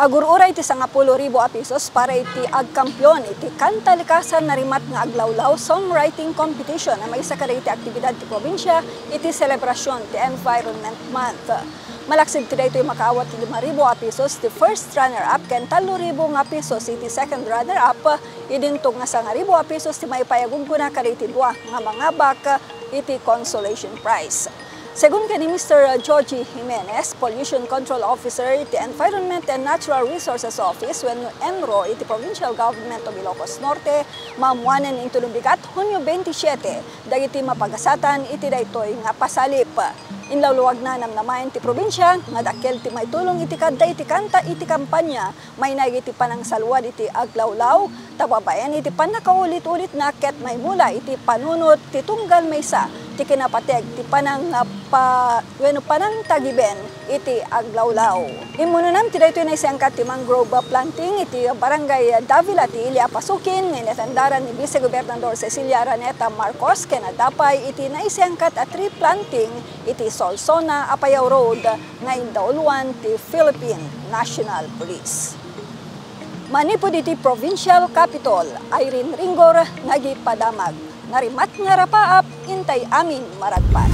Agur-uray iti 10,000 pesos para iti agkampyon iti kantalikasan na rimat nga aglawlaw songwriting competition na may isa kada iti aktibidad ti probinsya iti selebrasyon ti Environment Month. Malaksid ti daytoy makaawat ti 5,000 pesos ti first runner-up ken 3,000 pesos iti second runner-up idintog nga 9,000 pesos ti may payaguguna kada iti dua nga mangabak iti consolation prize. Segun ni Mr. 𝗠𝗔𝗞𝗞𝗘𝗟, Pollution Control Officer iti Environment and Natural Resources Office when enro iti Provincial Government of Ilocos Norte, maamuanan ing tulubigat Hunyo 27, dagiti mapagasatan iti daytoy nga pasalip. Inlawluwag na namnamayan ti probinsya, nga dakkel ti may tulong iti kadda iti kanta iti kampanya, may iti panang salwad iti aglawlaw, tababayan iti panakaulit-ulit na ket may mula iti panunot ti 𝗠𝗔𝗞𝗔𝗍𝗍, ti kinapateg ti panang tagiben iti aglawlaw. Imununam ti daytoy na isangkat ti mangrove planting iti barangay Davila ti Ilia Pasukin, inatandaran ni Vice Gobernador Cecilia Araneta Marcos ken adapay iti naisangkat a tree planting iti Solsona, Apayao Road nga indauluan ti Philippine National Police. Manipud iti Provincial Capital, Irene Ringgor, nagipadaamag. Narimat nga rapaap, intay amin maragpan.